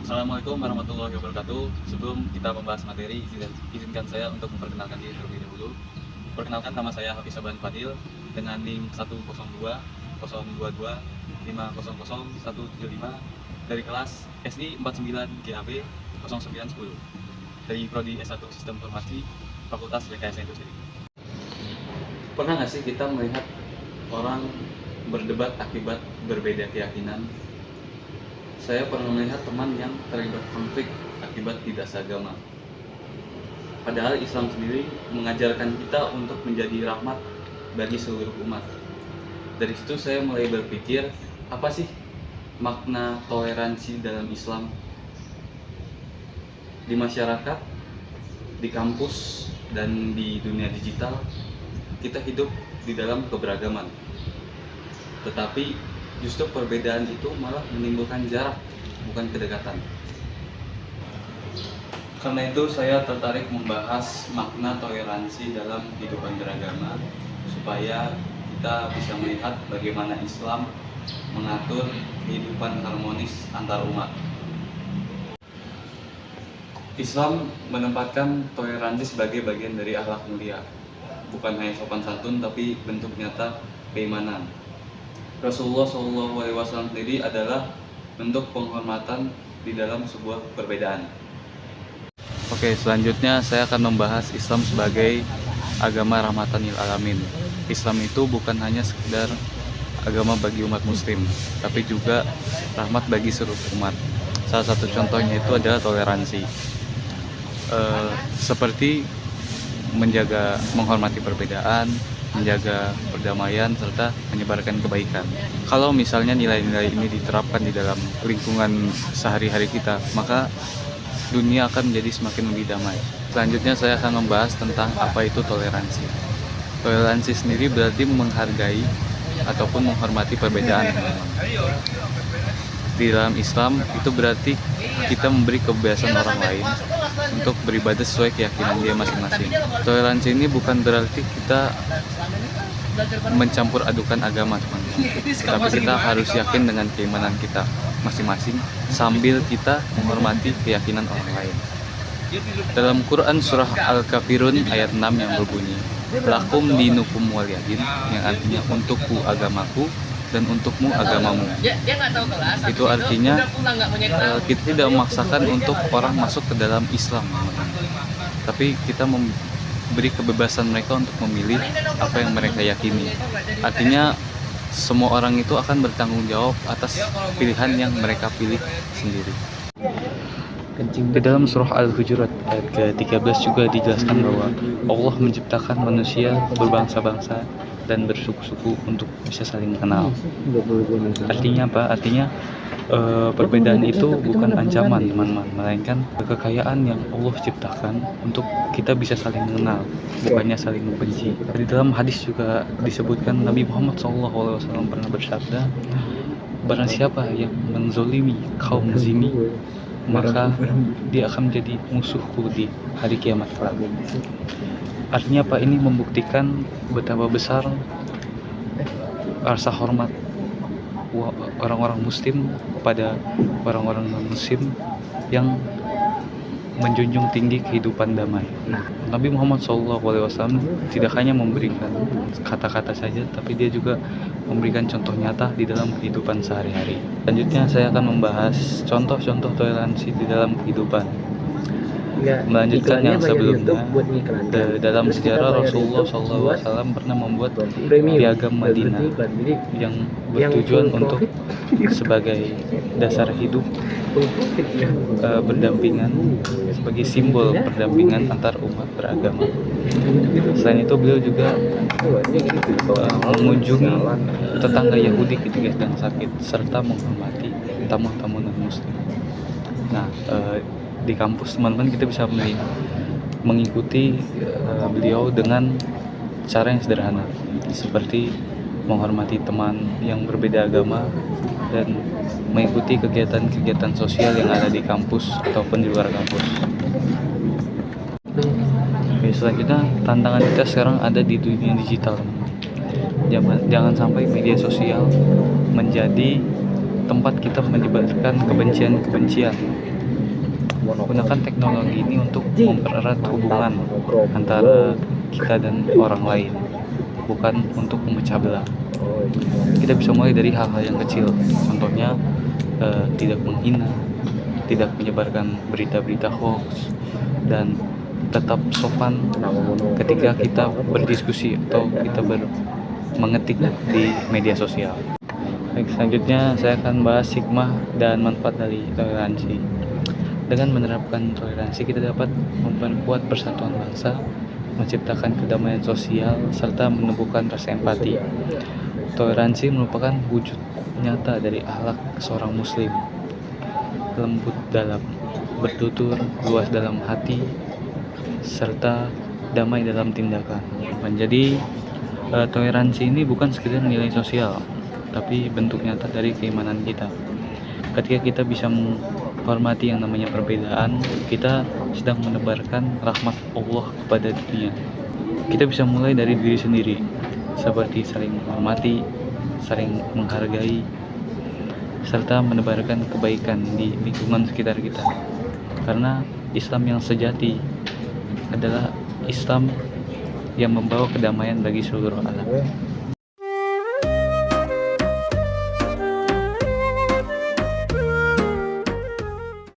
Assalamualaikum warahmatullahi wabarakatuh. Sebelum kita membahas materi, izinkan saya untuk memperkenalkan diri terlebih dahulu. Perkenalkan, nama saya Hafiz Saban Fadil dengan NIM 102 022 500 175 dari kelas SI 49 GAB 0910 dari Prodi S1 Sistem Informasi Fakultas Rekayasa Industri. Pernah nggak sih kita melihat orang berdebat akibat berbeda keyakinan? Saya pernah melihat teman yang terlibat konflik akibat tidak seagama. Padahal Islam sendiri mengajarkan kita untuk menjadi rahmat bagi seluruh umat. Dari situ saya mulai berpikir, apa sih makna toleransi dalam Islam? Di masyarakat, di kampus, dan di dunia digital, kita hidup di dalam keberagaman. Tetapi justru perbedaan itu malah menimbulkan jarak, bukan kedekatan. Karena itu saya tertarik membahas makna toleransi dalam kehidupan beragama, supaya kita bisa melihat bagaimana Islam mengatur kehidupan harmonis antar umat. Islam menempatkan toleransi sebagai bagian dari akhlak mulia, bukan hanya sopan santun tapi bentuk nyata keimanan. Rasulullah SAW sendiri adalah bentuk penghormatan di dalam sebuah perbedaan. Oke, selanjutnya saya akan membahas Islam sebagai agama rahmatan lil alamin. Islam itu bukan hanya sekedar agama bagi umat muslim, tapi juga rahmat bagi seluruh umat. Salah satu contohnya itu adalah toleransi. Seperti menghormati perbedaan, menjaga perdamaian, serta menyebarkan kebaikan. Kalau misalnya nilai-nilai ini diterapkan di dalam lingkungan sehari-hari kita, maka dunia akan menjadi semakin lebih damai. Selanjutnya saya akan membahas tentang apa itu toleransi. Toleransi sendiri berarti menghargai ataupun menghormati perbedaan. Di dalam Islam itu berarti kita memberi kebebasan orang lain untuk beribadah sesuai keyakinan dia masing-masing. Toleransi ini bukan berarti kita mencampur adukan agama, teman-teman. Tapi kita harus yakin dengan keimanan kita masing-masing sambil kita menghormati keyakinan orang lain. Dalam Quran surah Al-Kafirun ayat 6 yang berbunyi, "Lakum dinukum waliyadin," yang artinya untukku agamaku dan untukmu agamamu. Itu artinya kita tidak memaksakan untuk orang masuk ke dalam Islam, tapi kita memberi kebebasan mereka untuk memilih apa yang mereka yakini. Artinya semua orang itu akan bertanggung jawab atas pilihan yang mereka pilih sendiri. Di dalam surah Al-Hujurat ayat ke-13 juga dijelaskan bahwa Allah menciptakan manusia berbangsa-bangsa dan bersuku-suku untuk bisa saling mengenal. Artinya apa? Artinya perbedaan itu bukan ancaman, teman-teman, melainkan kekayaan yang Allah ciptakan untuk kita bisa saling mengenal, bukannya saling membenci. Di dalam hadis juga disebutkan Nabi Muhammad SAW pernah bersabda, barang siapa yang menzolimi kaum zimi, maka dia akan menjadi musuhku di hari kiamat kelak. Artinya apa? Ini membuktikan betapa besar rasa hormat orang-orang muslim kepada orang-orang non-muslim yang menjunjung tinggi kehidupan damai. Nabi Muhammad SAW tidak hanya memberikan kata-kata saja, tapi dia juga memberikan contoh nyata di dalam kehidupan sehari-hari. Selanjutnya saya akan membahas contoh-contoh toleransi di dalam kehidupan. Melanjutkan yang sebelumnya, dalam sejarah Rasulullah SAW pernah membuat piagam Madinah yang bertujuan untuk sebagai dasar hidup berdampingan, sebagai simbol perdampingan antar umat beragama. Selain itu beliau juga mengunjungi tetangga Yahudi ketika sedang sakit, serta menghormati tamu-tamu non-muslim. Nah, di kampus teman-teman kita bisa mengikuti beliau dengan cara yang sederhana, seperti menghormati teman yang berbeda agama dan mengikuti kegiatan-kegiatan sosial yang ada di kampus ataupun di luar kampus. Oke, selanjutnya tantangan kita sekarang ada di dunia digital. Jangan sampai media sosial menjadi tempat kita menyebarkan kebencian-kebencian Gunakan teknologi ini untuk mempererat hubungan antara kita dan orang lain, bukan untuk memecah belah. Kita bisa mulai dari hal-hal yang kecil, contohnya tidak menghina, tidak menyebarkan berita-berita hoax, dan tetap sopan ketika kita berdiskusi atau kita mengetik di media sosial. Baik, selanjutnya saya akan bahas hikmah dan manfaat dari toleransi. Dengan menerapkan toleransi, kita dapat memperkuat persatuan bangsa, menciptakan kedamaian sosial, serta menumbuhkan rasa empati. Toleransi merupakan wujud nyata dari akhlak seorang muslim, lembut dalam bertutur, luas dalam hati, serta damai dalam tindakan. Jadi toleransi ini bukan sekedar nilai sosial, tapi bentuk nyata dari keimanan kita. Ketika kita bisa menghormati yang namanya perbedaan, kita sedang menebarkan rahmat Allah kepada dunia. Kita bisa mulai dari diri sendiri, seperti saling menghormati, saling menghargai, serta menebarkan kebaikan di lingkungan sekitar kita. Karena Islam yang sejati adalah Islam yang membawa kedamaian bagi seluruh alam.